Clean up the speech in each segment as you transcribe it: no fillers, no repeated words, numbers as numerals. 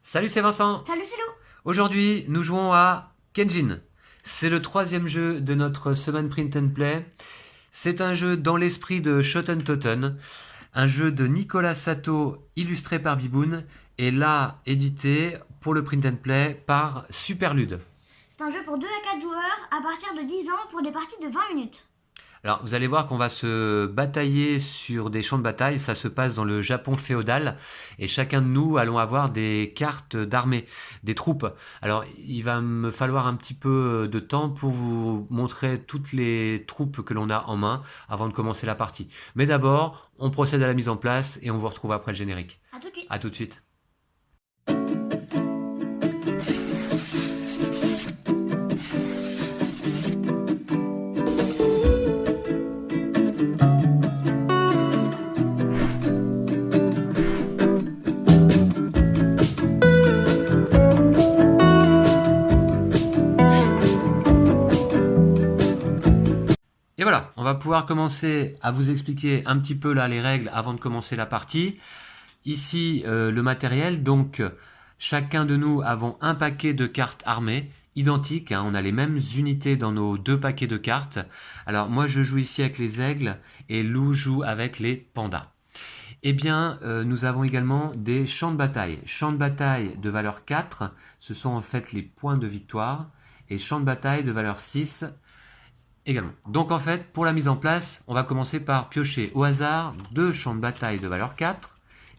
Salut, c'est Vincent. Salut, c'est Lou. Aujourd'hui, nous jouons à Kenjin. C'est le troisième jeu de notre semaine Print and Play. C'est un jeu dans l'esprit de Shoten Toten, un jeu de Nicolas Sato illustré par Biboun et là édité pour le Print and Play par Superlude. C'est un jeu pour 2 à 4 joueurs à partir de 10 ans pour des parties de 20 minutes. Alors, vous allez voir qu'on va se batailler sur des champs de bataille. Ça se passe dans le Japon féodal. Et chacun de nous allons avoir des cartes d'armée, des troupes. Alors, il va me falloir un petit peu de temps pour vous montrer toutes les troupes que l'on a en main avant de commencer la partie. Mais d'abord, on procède à la mise en place et on vous retrouve après le générique. A tout de suite. À tout de suite. Et voilà, on va pouvoir commencer à vous expliquer un petit peu là les règles avant de commencer la partie. Ici, le matériel, donc chacun de nous avons un paquet de cartes armées identiques, hein, on a les mêmes unités dans nos deux paquets de cartes. Alors moi je joue ici avec les aigles et Lou joue avec les pandas. Eh bien, nous avons également des champs de bataille. Champs de bataille de valeur 4, ce sont en fait les points de victoire, et champs de bataille de valeur 6, également. Donc en fait, pour la mise en place, on va commencer par piocher au hasard deux champs de bataille de valeur 4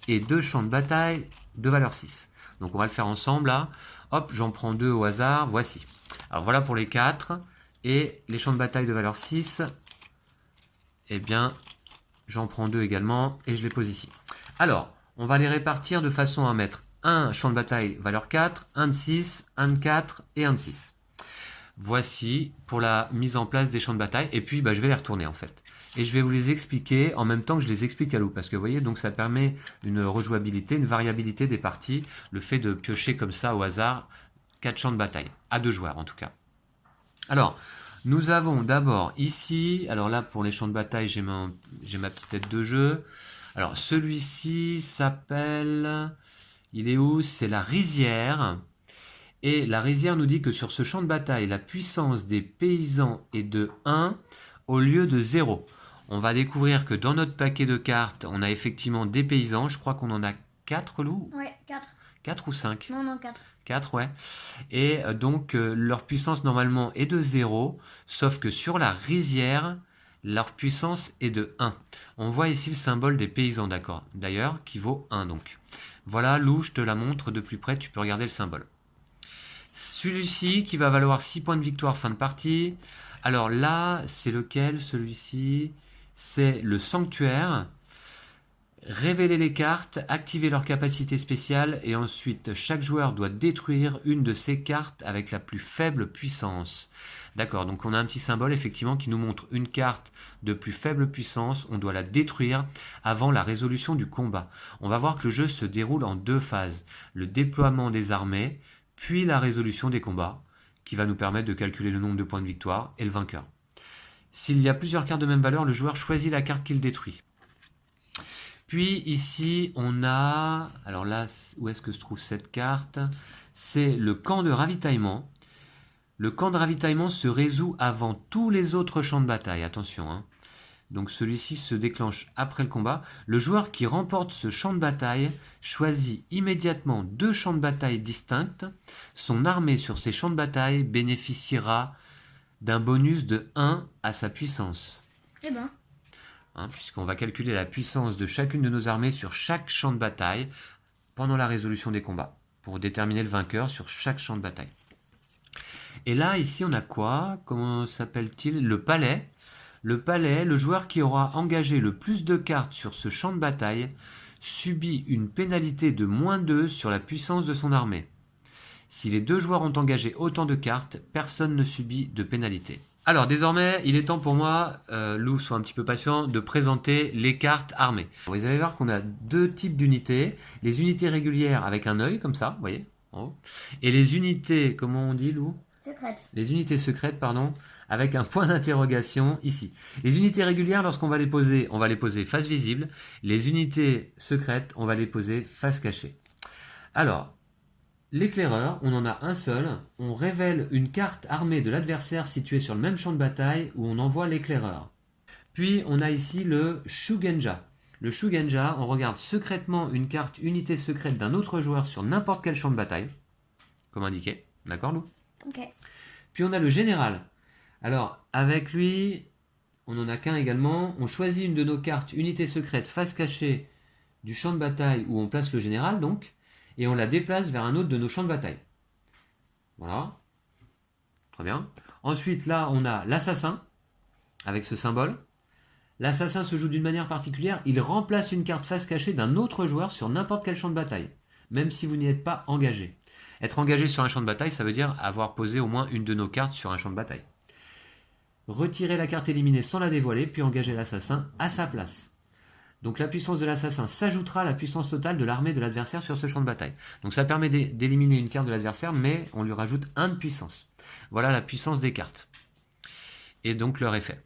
et deux champs de bataille de valeur 6. Donc on va le faire ensemble là. Hop, j'en prends deux au hasard, voici. Alors voilà pour les 4 et les champs de bataille de valeur 6. Eh bien, j'en prends deux également et je les pose ici. Alors, on va les répartir de façon à mettre un champ de bataille valeur 4, un de 6, un de 4 et un de 6. Voici pour la mise en place des champs de bataille. Et puis, je vais les retourner en fait. Et je vais vous les expliquer en même temps que je les explique à Lou. Parce que vous voyez, donc ça permet une rejouabilité, une variabilité des parties. Le fait de piocher comme ça au hasard 4 champs de bataille. À 2 joueurs en tout cas. Alors, nous avons d'abord ici, alors là pour les champs de bataille, j'ai ma petite aide de jeu. Alors celui-ci s'appelle, il est où? C'est la rizière. Et la rizière nous dit que sur ce champ de bataille, la puissance des paysans est de 1 au lieu de 0. On va découvrir que dans notre paquet de cartes, on a effectivement des paysans. Je crois qu'on en a 4, Lou? Ouais, 4. 4 ou 5? Non, 4. 4, ouais. Et donc, leur puissance normalement est de 0, sauf que sur la rizière, leur puissance est de 1. On voit ici le symbole des paysans, d'accord, d'ailleurs, qui vaut 1 donc. Voilà, Lou, je te la montre de plus près, tu peux regarder le symbole. Celui-ci qui va valoir 6 points de victoire fin de partie. Alors là, c'est lequel celui-ci? C'est le sanctuaire. Révéler les cartes, activer leur capacité spéciale et ensuite chaque joueur doit détruire une de ces cartes avec la plus faible puissance. D'accord, donc on a un petit symbole effectivement qui nous montre une carte de plus faible puissance, on doit la détruire avant la résolution du combat. On va voir que le jeu se déroule en 2 phases, le déploiement des armées, puis la résolution des combats, qui va nous permettre de calculer le nombre de points de victoire et le vainqueur. S'il y a plusieurs cartes de même valeur, le joueur choisit la carte qu'il détruit. Puis ici, on a, alors là, où est-ce que se trouve cette carte? C'est le camp de ravitaillement. Le camp de ravitaillement se résout avant tous les autres champs de bataille, attention, hein. Donc celui-ci se déclenche après le combat. Le joueur qui remporte ce champ de bataille choisit immédiatement 2 champs de bataille distincts. Son armée sur ces champs de bataille bénéficiera d'un bonus de 1 à sa puissance. Eh ben. Hein, puisqu'on va calculer la puissance de chacune de nos armées sur chaque champ de bataille pendant la résolution des combats, pour déterminer le vainqueur sur chaque champ de bataille. Et là, ici, on a quoi? Comment s'appelle-t-il? Le palais. Le palais, le joueur qui aura engagé le plus de cartes sur ce champ de bataille subit une pénalité de -2 sur la puissance de son armée. Si les 2 joueurs ont engagé autant de cartes, personne ne subit de pénalité. Alors désormais, il est temps pour moi, Lou, sois un petit peu patient, de présenter les cartes armées. Vous allez voir qu'on a 2 types d'unités. Les unités régulières avec un œil, comme ça, vous voyez, en haut. Et les unités, comment on dit, Lou? Secrète. Les unités secrètes, pardon, avec un point d'interrogation ici. Les unités régulières, lorsqu'on va les poser face visible. Les unités secrètes, on va les poser face cachée. Alors, l'éclaireur, on en a un seul. On révèle une carte armée de l'adversaire située sur le même champ de bataille où on envoie l'éclaireur. Puis on a ici le Shugenja. Le Shugenja, on regarde secrètement une carte unité secrète d'un autre joueur sur n'importe quel champ de bataille, comme indiqué. D'accord, Lou? Ok. Puis on a le général. Alors, avec lui, on n'en a qu'un également. On choisit une de nos cartes unité secrète face cachée du champ de bataille où on place le général, donc, et on la déplace vers un autre de nos champs de bataille. Voilà. Très bien. Ensuite, là, on a l'assassin, avec ce symbole. L'assassin se joue d'une manière particulière. Il remplace une carte face cachée d'un autre joueur sur n'importe quel champ de bataille, même si vous n'y êtes pas engagé. Être engagé sur un champ de bataille, ça veut dire avoir posé au moins une de nos cartes sur un champ de bataille. Retirer la carte éliminée sans la dévoiler, puis engager l'assassin à sa place. Donc la puissance de l'assassin s'ajoutera à la puissance totale de l'armée de l'adversaire sur ce champ de bataille. Donc ça permet d'éliminer une carte de l'adversaire, mais on lui rajoute 1 de puissance. Voilà la puissance des cartes. Et donc leur effet.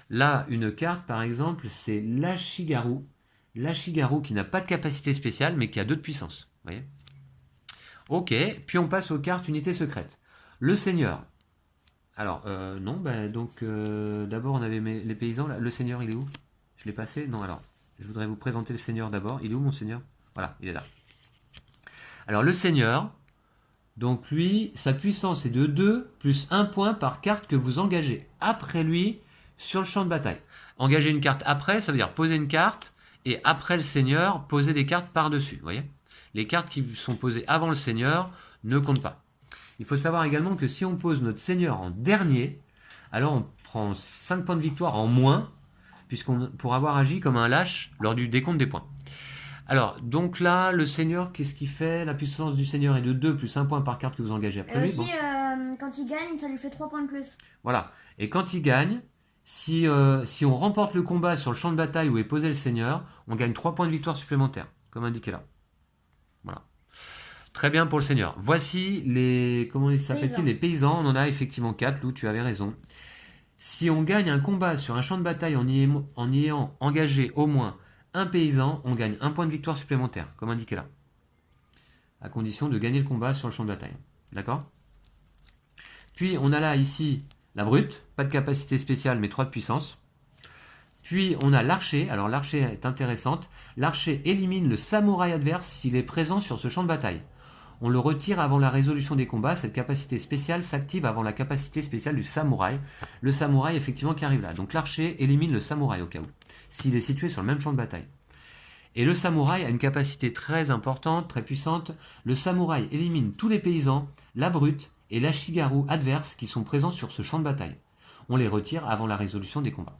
Là, une carte, par exemple, c'est l'Ashigaru. L'Ashigaru qui n'a pas de capacité spéciale, mais qui a 2 de puissance. Vous voyez ? Ok, puis on passe aux cartes unités secrètes. Le seigneur. Alors, non, donc d'abord on avait les paysans. Là. Le seigneur, il est où? Je l'ai passé? Non, alors, je voudrais vous présenter le seigneur d'abord. Il est où mon seigneur? Voilà, il est là. Alors, le seigneur, donc lui, sa puissance est de 2 plus 1 point par carte que vous engagez après lui sur le champ de bataille. Engager une carte après, ça veut dire poser une carte, et après le seigneur, poser des cartes par-dessus. Vous voyez? Les cartes qui sont posées avant le seigneur ne comptent pas. Il faut savoir également que si on pose notre seigneur en dernier, alors on prend 5 points de victoire en moins, pour avoir agi comme un lâche lors du décompte des points. Alors, donc là, le seigneur, qu'est-ce qu'il fait? La puissance du seigneur est de 2 plus 1 point par carte que vous engagez après lui. Aussi, bon. Quand il gagne, ça lui fait 3 points de plus. Voilà. Et quand il gagne, si on remporte le combat sur le champ de bataille où est posé le seigneur, on gagne 3 points de victoire supplémentaires, comme indiqué là. Voilà. Très bien pour le seigneur. Voici les... Comment s'appelle-t-il? Les paysans. On en a effectivement 4, Lou, tu avais raison. Si on gagne un combat sur un champ de bataille en y ayant engagé au moins un paysan, on gagne 1 point de victoire supplémentaire, comme indiqué là. À condition de gagner le combat sur le champ de bataille. D'accord? Puis on a là ici la brute, pas de capacité spéciale mais 3 de puissance. Puis on a l'archer, alors l'archer est intéressante. L'archer élimine le samouraï adverse s'il est présent sur ce champ de bataille. On le retire avant la résolution des combats. Cette capacité spéciale s'active avant la capacité spéciale du samouraï. Le samouraï, effectivement, qui arrive là. Donc l'archer élimine le samouraï au cas où, s'il est situé sur le même champ de bataille. Et le samouraï a une capacité très importante, très puissante. Le samouraï élimine tous les paysans, la brute et l'ashigaru adverses qui sont présents sur ce champ de bataille. On les retire avant la résolution des combats.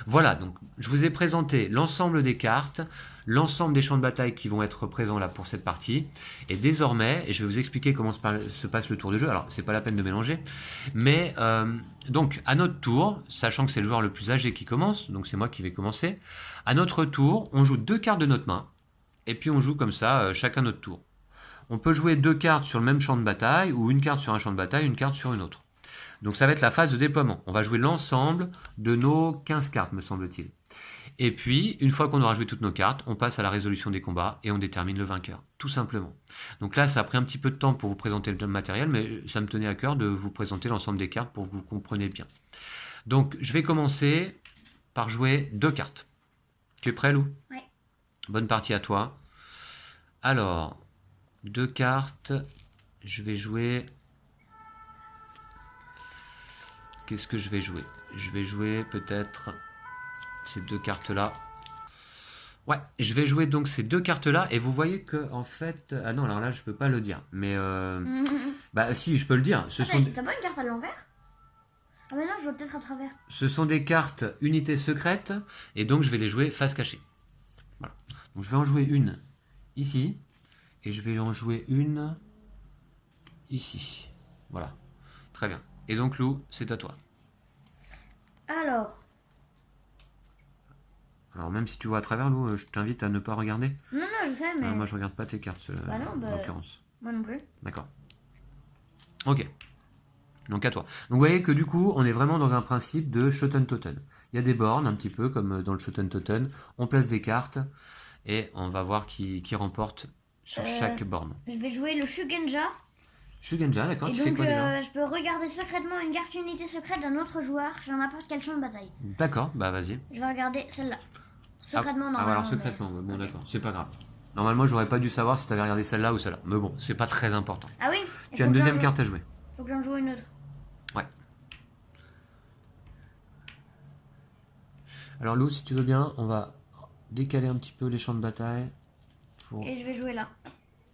Voilà, donc je vous ai présenté l'ensemble des cartes, l'ensemble des champs de bataille qui vont être présents là pour cette partie. Et désormais, et je vais vous expliquer comment se passe le tour de jeu, alors c'est pas la peine de mélanger, mais donc à notre tour, sachant que c'est le joueur le plus âgé qui commence, donc c'est moi qui vais commencer, à notre tour, on joue 2 cartes de notre main, et puis on joue comme ça, chacun notre tour. On peut jouer 2 cartes sur le même champ de bataille, ou une carte sur un champ de bataille, une carte sur une autre. Donc ça va être la phase de déploiement. On va jouer l'ensemble de nos 15 cartes, me semble-t-il. Et puis, une fois qu'on aura joué toutes nos cartes, on passe à la résolution des combats et on détermine le vainqueur, tout simplement. Donc là, ça a pris un petit peu de temps pour vous présenter le matériel, mais ça me tenait à cœur de vous présenter l'ensemble des cartes pour que vous compreniez bien. Donc, je vais commencer par jouer 2 cartes. Tu es prêt, Lou? Oui. Bonne partie à toi. Alors, 2 cartes. Je vais jouer... Qu'est-ce que je vais jouer? Je vais jouer peut-être ces 2 cartes-là. Ouais, je vais jouer donc ces 2 cartes-là. Et vous voyez que, en fait... Ah non, alors là, je peux pas le dire. Mais... Bah si, je peux le dire. T'as pas une carte à l'envers? Ah mais non, je vois peut-être à travers. Ce sont des cartes unités secrètes. Et donc, je vais les jouer face cachée. Voilà. Donc, je vais en jouer une ici. Et je vais en jouer une ici. Voilà. Très bien. Et donc, Lou, c'est à toi. Alors, même si tu vois à travers, Lou, je t'invite à ne pas regarder. Non, non, je sais, mais... moi, je regarde pas tes cartes, en l'occurrence. Moi non plus. D'accord. Ok. Donc, à toi. Donc, vous voyez que du coup, on est vraiment dans un principe de Shoten-Toten. Il y a des bornes, un petit peu, comme dans le Shoten-Toten. On place des cartes et on va voir qui remporte sur chaque borne. Je vais jouer le Shugenja. Shugenja, d'accord, Et tu fais donc, quoi déjà? je peux regarder secrètement une carte unité secrète d'un autre joueur sur n'importe quel champ de bataille. D'accord, bah vas-y. Je vais regarder celle-là. Secrètement, Ah, normalement. alors secrètement, mais- bon Ok. d'accord, c'est pas grave. Normalement, j'aurais pas dû savoir si t'avais regardé celle-là ou celle-là. Mais bon, c'est pas très important. Ah oui, Tu as une deuxième carte à jouer. Faut que j'en joue une autre. Ouais. Alors Lou, si tu veux bien, on va décaler un petit peu les champs de bataille. Pour... Et je vais jouer là.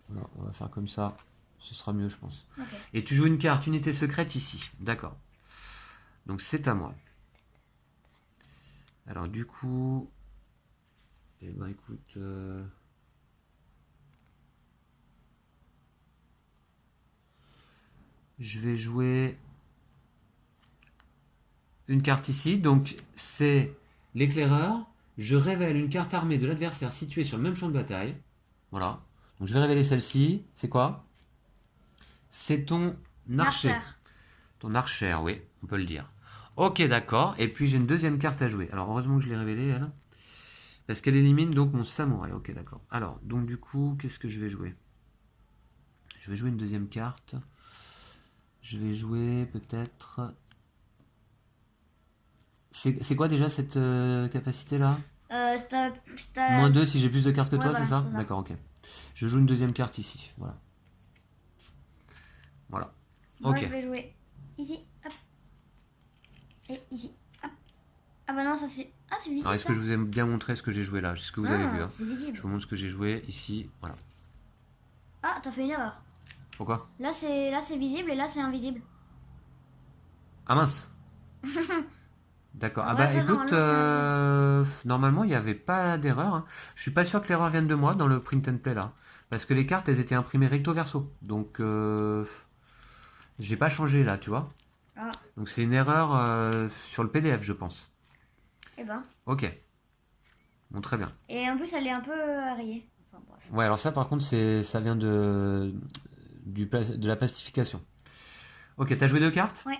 Voilà, on va faire comme ça. Ce sera mieux, je pense. Ok. Et tu joues une carte unité secrète ici. D'accord. Donc c'est à moi. Alors du coup... Eh ben écoute... Je vais jouer une carte ici. Donc c'est l'éclaireur. Je révèle une carte armée de l'adversaire située sur le même champ de bataille. Voilà. Donc je vais révéler celle-ci. C'est quoi? C'est ton archer. Ton archer, oui, on peut le dire. Ok, d'accord. Et puis j'ai une deuxième carte à jouer. Alors heureusement que je l'ai révélée, elle. Parce qu'elle élimine donc mon samouraï. Ok, d'accord. Alors, donc du coup, qu'est-ce que je vais jouer? Je vais jouer une deuxième carte. Je vais jouer peut-être... C'est quoi déjà cette capacité-là? Moins 2 si j'ai plus de cartes que Ouais, toi, voilà, c'est ça? c'est ça. D'accord, ok. Je joue une deuxième carte ici. Voilà. Voilà. Moi, Ok. je vais jouer ici, hop. Et ici, hop. Ah bah non, ça c'est... Ah, c'est visible. Alors, est-ce que je vous ai bien montré ce que j'ai joué là? C'est ce que vous avez vu. Hein. C'est visible. Je vous montre ce que j'ai joué ici. Voilà. Ah, t'as fait une erreur. Pourquoi? Là c'est visible et là c'est invisible. Ah mince. D'accord. Ah Ouais, bah ça, écoute, normalement il n'y avait pas d'erreur. Hein. Je suis pas sûr que l'erreur vienne de moi dans le print and play là. Parce que les cartes elles étaient imprimées recto verso. Donc j'ai pas changé là, tu vois. Ah, Donc c'est une erreur sur le PDF je pense. et ben. Ok. Bon très bien. Et en plus elle est un peu rayée. Enfin bref. Ouais alors ça par contre ça vient de la plastification. Ok, t'as joué deux cartes? Ouais.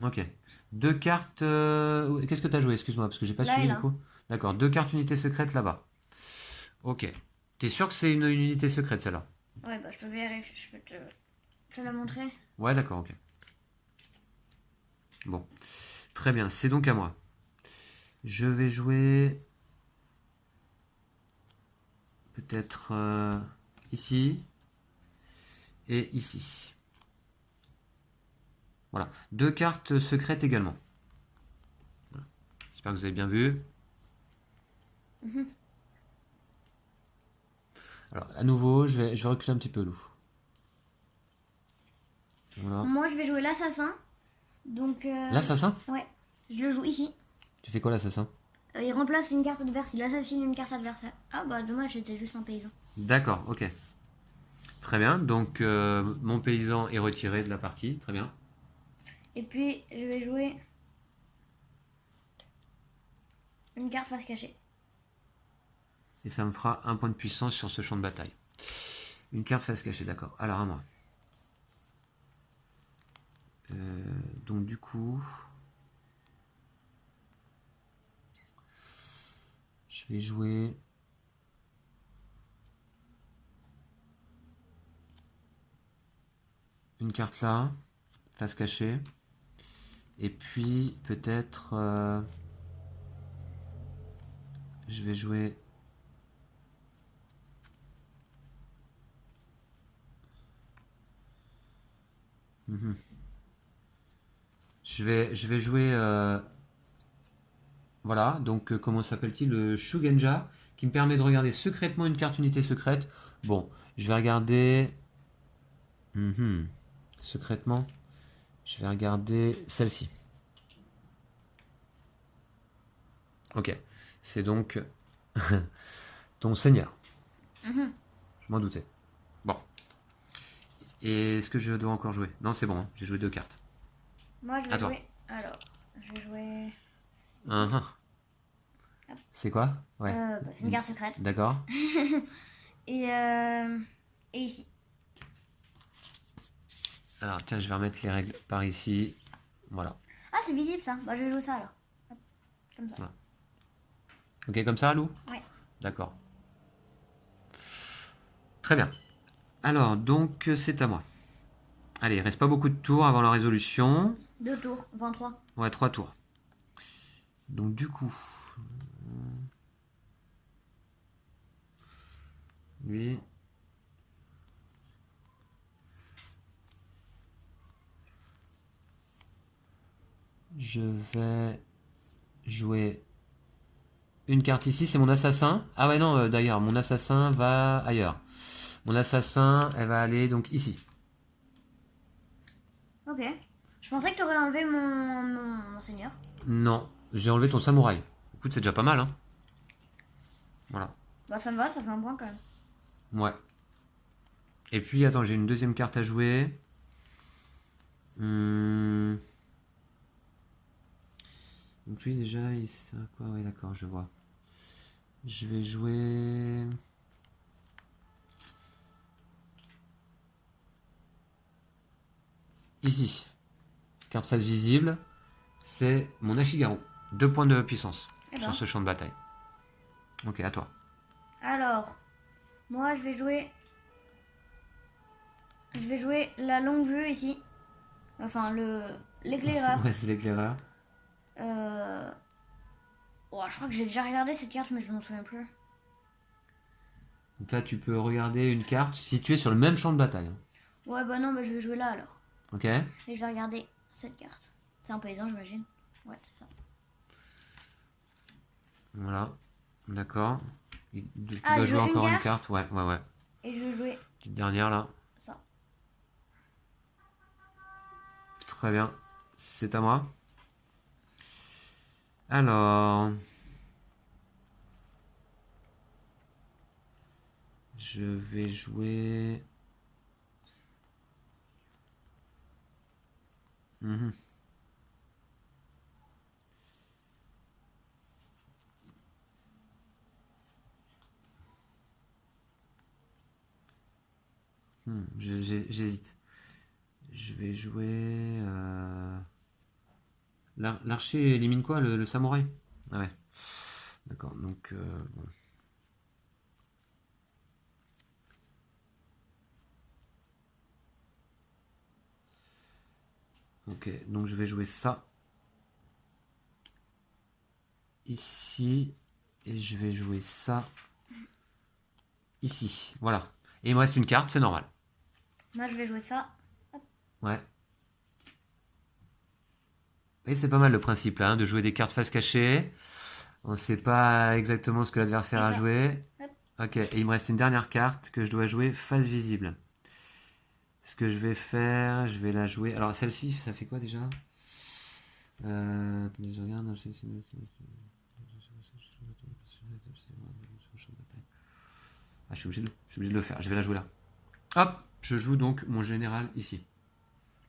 Ok. Deux cartes. Qu'est-ce que t'as joué? Excuse-moi, parce que j'ai pas Là suivi et du là. coup. D'accord, deux cartes unités secrètes là-bas. Ok. T'es sûr que c'est une unité secrète celle-là? Ouais bah je peux vérifier, je peux te la montrer. Ouais, d'accord, ok. Bon. Très bien, c'est donc à moi. Je vais jouer. Peut-être ici. Et ici. Voilà. Deux cartes secrètes également. Voilà. J'espère que vous avez bien vu. Mhm. Alors, à nouveau, je vais reculer un petit peu, Lou. Voilà. Moi je vais jouer l'assassin. Donc L'assassin? ouais, je le joue ici. Tu fais quoi l'assassin? Il remplace une carte adverse, il assassine une carte adversaire. Ah bah dommage, j'étais juste un paysan. D'accord, ok. Très bien, donc mon paysan est retiré de la partie, très bien. Et puis je vais jouer une carte face cachée. Et ça me fera un point de puissance sur ce champ de bataille. Une carte face cachée, d'accord. Alors à moi. Donc du coup... Je vais jouer... Une carte là, face cachée. Et puis peut-être... je vais jouer... Je vais jouer... voilà, donc comment s'appelle-t-il? Le Shugenja, qui me permet de regarder secrètement une carte unité secrète. Bon, je vais regarder... Secrètement, je vais regarder celle-ci. Ok, c'est donc ton seigneur. Mhm. Je m'en doutais. Bon. Et est-ce que je dois encore jouer? Non, c'est bon, hein, j'ai joué deux cartes. Moi je À vais toi. jouer... Alors, je vais jouer... C'est quoi? Ouais. Bah, c'est une carte secrète. D'accord. Et ici. Alors tiens, je vais remettre les règles par ici. Voilà. Ah c'est visible ça. Bah je vais jouer ça alors. Hop, comme ça. Voilà. Ok, comme ça, Lou? Ouais. D'accord. Très bien. Alors, donc, c'est à moi. Allez, il reste pas beaucoup de tours avant la résolution. 2 tours, 23. Ouais, 3 tours. Donc, du coup... Lui... Je vais jouer une carte ici, c'est mon assassin. Ah ouais, non, d'ailleurs, mon assassin va ailleurs. Mon assassin, elle va aller donc ici. Ok. Je pensais que tu aurais enlevé mon seigneur. Non, j'ai enlevé ton samouraï. Écoute, c'est déjà pas mal, hein. Voilà. Bah ça me va, ça fait un point quand même. Ouais. Et puis, attends, j'ai une deuxième carte à jouer. Donc lui, déjà, il sert à quoi? Oui, d'accord, je vois. Je vais jouer... Ici. Carte face visible. C'est mon Ashigaru. 2 points de puissance Eh ben. sur ce champ de bataille. Ok, à toi. Alors, moi je vais jouer... Je vais jouer la longue vue ici. Enfin, l'éclaireur. Ouais, c'est l'éclaireur. Oh, je crois que j'ai déjà regardé cette carte, mais je m'en souviens plus. Donc là, tu peux regarder une carte située sur le même champ de bataille. Ouais, bah non, bah je vais jouer là alors. Ok. Et je vais regarder cette carte. C'est un paysan, j'imagine. Ouais, c'est ça. Voilà. D'accord. Tu Ah, dois je jouer joue une encore une carte. carte. Ouais, ouais, ouais. Et je vais jouer Petite dernière là. ça. Très bien. C'est à moi. Alors... Je vais jouer... Mhm. J'hésite. Je vais jouer... L'archer élimine quoi? Le samouraï? Ah ouais. D'accord, donc... bon. Ok, donc je vais jouer ça. Ici. Et je vais jouer ça. Ici. Voilà. Et il me reste une carte, c'est normal. Moi je vais jouer ça. Ouais. Et c'est pas mal le principe là, hein, de jouer des cartes face cachée. On ne sait pas exactement ce que l'adversaire a D'accord. joué. Hop. Ok, et il me reste une dernière carte que je dois jouer face visible. Ce que je vais faire, je vais la jouer. Alors celle-ci, ça fait quoi déjà? Attendez, je regarde. Ah, je suis obligé de le faire. Je vais la jouer là. Hop, je joue donc mon général ici.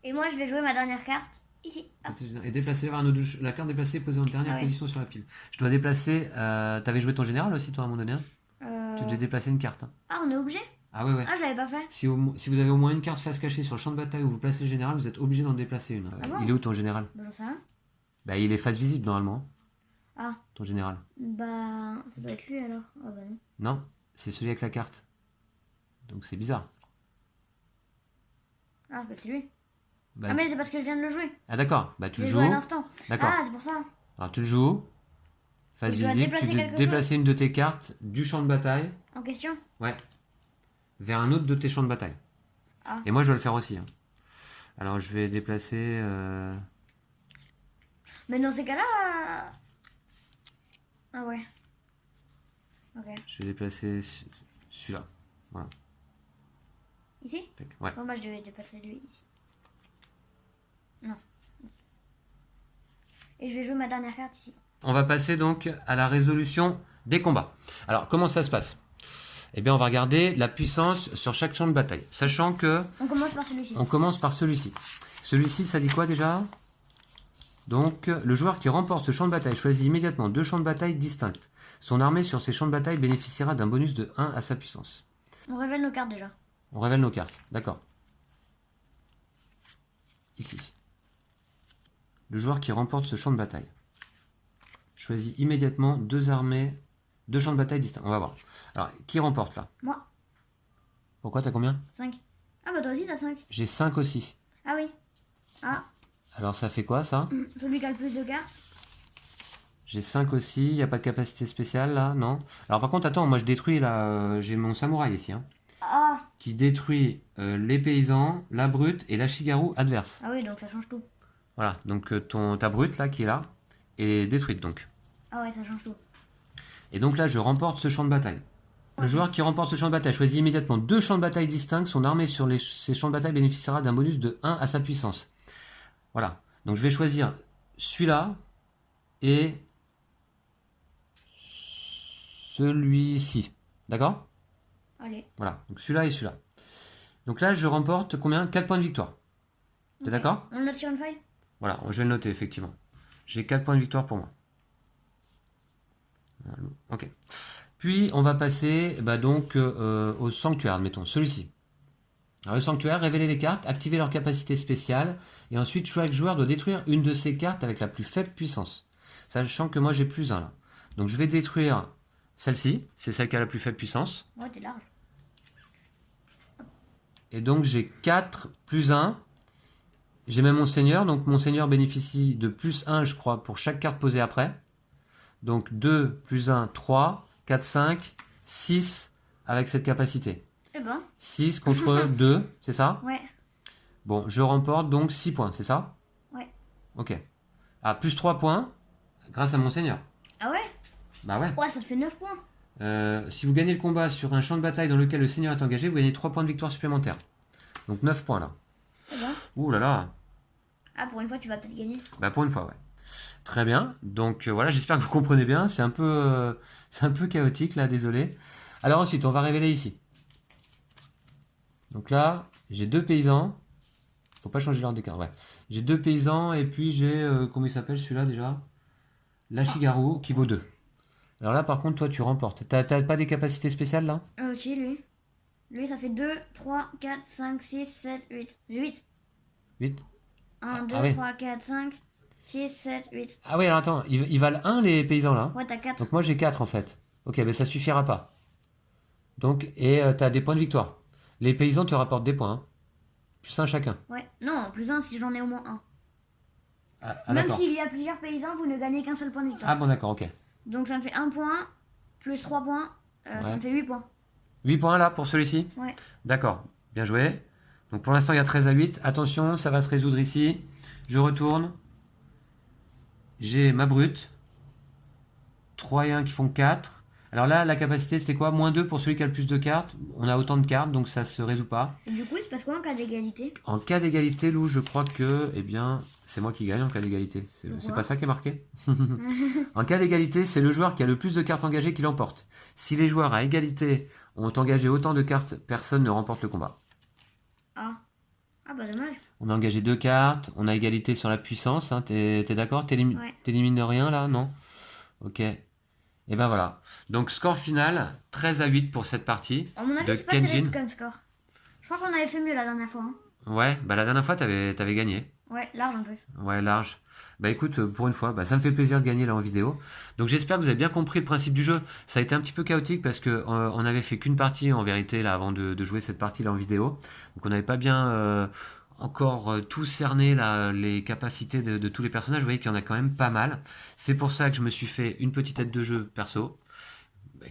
Et moi je vais jouer ma dernière carte ici. Hop. Et déplacer vers un autre. La carte déplacée posée en dernière Ah ouais. position sur la pile. Je dois déplacer. T'avais joué ton général aussi, toi, à un moment donné, hein? Tu devais déplacer une carte, hein. Ah, on est obligé? Ah ouais, ouais. Ah, je l'avais pas fait. Si vous avez au moins une carte face cachée sur le champ de bataille où vous placez le général, vous êtes obligé d'en déplacer une. Ah bon? Il est où ton général? Bah, j'en sais rien. Bah, il est face visible normalement, Ah, ton général. bah, ça doit être lui alors. Ah, bah non. Non, c'est celui avec la carte. Donc c'est bizarre. Ah, bah c'est lui. Bah, Ah, mais c'est parce que je viens de le jouer. ah, d'accord, bah tu Je le l'ai joué à joues. l'instant. D'accord. Ah, c'est pour ça. Alors tu le joues. Face Je dois visible, déplacer tu dois quelque déplacer une de tes cartes du champ de bataille. En question? Ouais. Vers un autre de tes champs de bataille. Ah. Et moi je dois le faire aussi, hein. Alors je vais déplacer... Mais dans ces cas-là... Ah ouais. Ok. Je vais déplacer celui-là. Voilà. Ici? Tac. Ouais. Bon, bah je vais dépasser lui ici. Non. Et je vais jouer ma dernière carte ici. On va passer donc à la résolution des combats. Alors comment ça se passe? Eh bien on va regarder la puissance sur chaque champ de bataille. Sachant que... On commence par celui-ci. On commence par celui-ci. Celui-ci, ça dit quoi déjà? Donc, le joueur qui remporte ce champ de bataille choisit immédiatement 2 champs de bataille distincts. Son armée sur ces champs de bataille bénéficiera d'un bonus de 1 à sa puissance. On révèle nos cartes déjà. On révèle nos cartes, d'accord. Ici. Le joueur qui remporte ce champ de bataille choisit immédiatement 2 champs de bataille distincts. On va voir. Alors, qui remporte là? Moi. Pourquoi t'as combien? 5. Ah bah toi aussi t'as 5. J'ai 5 aussi. Ah oui. Ah, Alors ça fait quoi ça? celui qui a le plus de cartes. J'ai 5 aussi, il n'y a pas de capacité spéciale là, non? Alors par contre, attends, moi je détruis là, j'ai mon samouraï ici, hein, Ah, qui détruit les paysans, la brute et la Shigaru adverse. ah oui, donc ça change tout. Voilà, donc ta brute là qui est là est détruite donc. Ah ouais, ça change tout. Et donc là, je remporte ce champ de bataille. Le joueur qui remporte ce champ de bataille choisit immédiatement 2 champs de bataille distincts. Son armée sur ces champs de bataille bénéficiera d'un bonus de 1 à sa puissance. Voilà, donc je vais choisir celui-là et celui-ci. D'accord? Allez. Voilà, donc celui-là et celui-là. Donc là, je remporte combien? 4 points de victoire. T'es Ok. d'accord? On le note sur une feuille? Voilà, je vais le noter effectivement. J'ai 4 points de victoire pour moi. Voilà, ok. Puis on va passer donc au sanctuaire, admettons, celui-ci. Alors le sanctuaire, révéler les cartes, activer leur capacité spéciale, et ensuite chaque joueur doit détruire une de ces cartes avec la plus faible puissance. Sachant que moi j'ai plus 1 là. Donc je vais détruire celle-ci, c'est celle qui a la plus faible puissance. Ouais, t'es large. Et donc j'ai 4 plus 1. J'ai même mon seigneur, donc mon seigneur bénéficie de plus 1 je crois pour chaque carte posée après. Donc 2 plus 1, 3, 4, 5, 6 avec cette capacité. Eh ben, 6 contre 2, c'est ça? ouais. Bon, je remporte donc 6 points, c'est ça? Ouais. Ok. Ah, plus 3 points grâce à mon seigneur. Ah ouais? Bah ouais. Ouais, ça te fait 9 points. Si vous gagnez le combat sur un champ de bataille dans lequel le seigneur est engagé, vous gagnez 3 points de victoire supplémentaires. Donc 9 points là. Eh ben. Ouh là là. Ah, pour une fois, tu vas peut-être gagner. Bah pour une fois, ouais. Très bien. Donc voilà, j'espère que vous comprenez bien. C'est un peu chaotique là, désolé. Alors ensuite, on va révéler ici. Donc là, j'ai 2 paysans. Faut pas changer l'ordre des cartes, ouais. J'ai 2 paysans et puis j'ai, comment il s'appelle celui-là déjà? La Shigaru qui vaut 2. Alors là, par contre, toi, tu remportes. T'as pas des capacités spéciales là? Si, lui. Lui, ça fait 2, 3, 4, 5, 6, 7, 8. J'ai 8. 8? 1, 2, Ah oui. 3, 4, 5, 6, 7, 8. Ah oui, alors attends, ils valent 1 les paysans là. Ouais, t'as 4. Donc moi j'ai 4 en fait. Ok, mais ça suffira pas. Donc, et t'as des points de victoire. Les paysans te rapportent des points, hein. Plus 1 chacun. Ouais. Non, plus 1 si j'en ai au moins 1. Ah Même d'accord. s'il y a plusieurs paysans, vous ne gagnez qu'un seul point de victoire. Ah bon d'accord, ok. Donc ça me fait 1 point, plus 3 points, ça Ouais. me fait 8 points. 8 points là pour celui-ci? Ouais. D'accord, bien joué. Donc pour l'instant il y a 13 à 8. Attention, ça va se résoudre ici. Je retourne. J'ai ma brute. 3 et 1 qui font 4. Alors là, la capacité c'était quoi? Moins 2 pour celui qui a le plus de cartes. On a autant de cartes, donc ça se résout pas. Et du coup, c'est parce quoi en cas d'égalité? En cas d'égalité, Lou, je crois que, eh bien, c'est moi qui gagne en cas d'égalité. C'est Pourquoi? pas ça qui est marqué? En cas d'égalité, c'est le joueur qui a le plus de cartes engagées qui l'emporte. Si les joueurs à égalité ont engagé autant de cartes, personne ne remporte le combat. Ah. Ah bah dommage. On a engagé 2 cartes, on a égalité sur la puissance, hein, t'es d'accord? Ouais. T'élimines rien là, non? Ok. Et ben voilà. Donc score final, 13 à 8 pour cette partie. À mon avis, De c'est pas Kenjin. terrible comme score. Je crois qu'on avait fait mieux la dernière fois. Hein. Ouais, bah la dernière fois t'avais gagné. Ouais, large en plus. Ouais, large. Bah écoute, pour une fois, bah, ça me fait plaisir de gagner là en vidéo. Donc j'espère que vous avez bien compris le principe du jeu. Ça a été un petit peu chaotique parce que on avait fait qu'une partie en vérité là avant de jouer cette partie là en vidéo. Donc on n'avait pas bien encore tout cerné là, les capacités de tous les personnages. Vous voyez qu'il y en a quand même pas mal. C'est pour ça que je me suis fait une petite aide de jeu perso,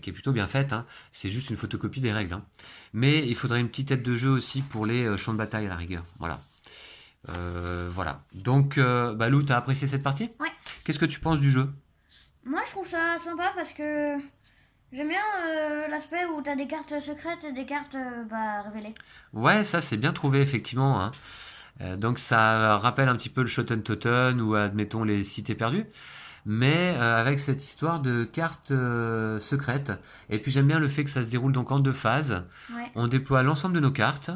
qui est plutôt bien faite, hein. C'est juste une photocopie des règles, hein. Mais il faudrait une petite aide de jeu aussi pour les champs de bataille à la rigueur. Voilà. Voilà. Donc, Lou, t'as apprécié cette partie? Ouais. Qu'est-ce que tu penses du jeu? Moi, je trouve ça sympa parce que j'aime bien l'aspect où t'as des cartes secrètes et des cartes révélées. Ouais, ça c'est bien trouvé effectivement, hein. Donc ça rappelle un petit peu le Shoten Toten ou admettons les cités perdues, mais avec cette histoire de cartes secrètes. Et puis j'aime bien le fait que ça se déroule donc en 2 phases. Ouais. On déploie l'ensemble de nos cartes.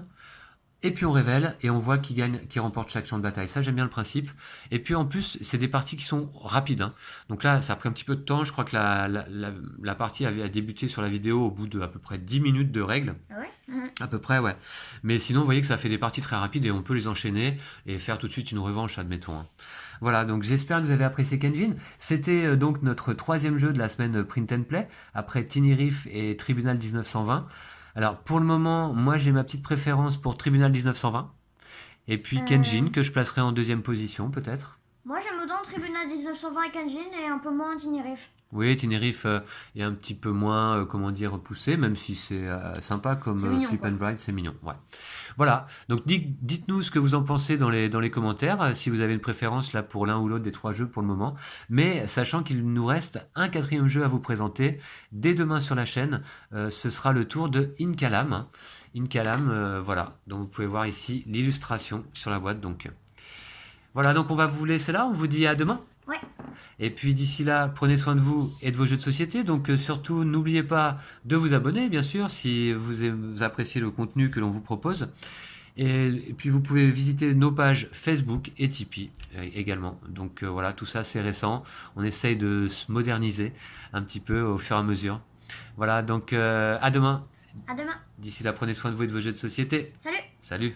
Et puis on révèle et on voit qui gagne, qui remporte chaque champ de bataille. Ça, j'aime bien le principe. Et puis en plus, c'est des parties qui sont rapides, hein. Donc là, ça a pris un petit peu de temps. Je crois que la partie a débuté sur la vidéo au bout de à peu près 10 minutes de règles. Ah ouais. Mhm. À peu près, ouais. Mais sinon, vous voyez que ça fait des parties très rapides et on peut les enchaîner et faire tout de suite une revanche, admettons, hein. Voilà, donc j'espère que vous avez apprécié Kenjin. C'était donc notre 3e jeu de la semaine Print and Play, après Tiny Reef et Tribunal 1920. Alors pour le moment, moi j'ai ma petite préférence pour Tribunal 1920. Et puis Euh, Kenjin, que je placerai en deuxième position peut-être. Moi, j'aime autant Tribunal 1920 et Kanjin et un peu moins Tinerife. Oui, Tenerife est un petit peu moins, comment dire, poussé, même si c'est sympa comme C'est mignon, Flip quoi. and Ride, c'est mignon. Ouais. Voilà, donc dites-nous ce que vous en pensez dans les commentaires, si vous avez une préférence là pour l'un ou l'autre des trois jeux pour le moment. Mais sachant qu'il nous reste un quatrième jeu à vous présenter dès demain sur la chaîne, ce sera le tour de Incalam, hein. Incalam, voilà, donc vous pouvez voir ici l'illustration sur la boîte. Donc voilà, donc on va vous laisser là, on vous dit à demain. Ouais, Et puis d'ici là, prenez soin de vous et de vos jeux de société. Donc surtout, n'oubliez pas de vous abonner, bien sûr, si vous appréciez le contenu que l'on vous propose. Et puis vous pouvez visiter nos pages Facebook et Tipeee également. Donc voilà, tout ça c'est récent. On essaye de se moderniser un petit peu au fur et à mesure. Voilà, donc à demain. à demain. D'ici là, prenez soin de vous et de vos jeux de société. Salut! Salut!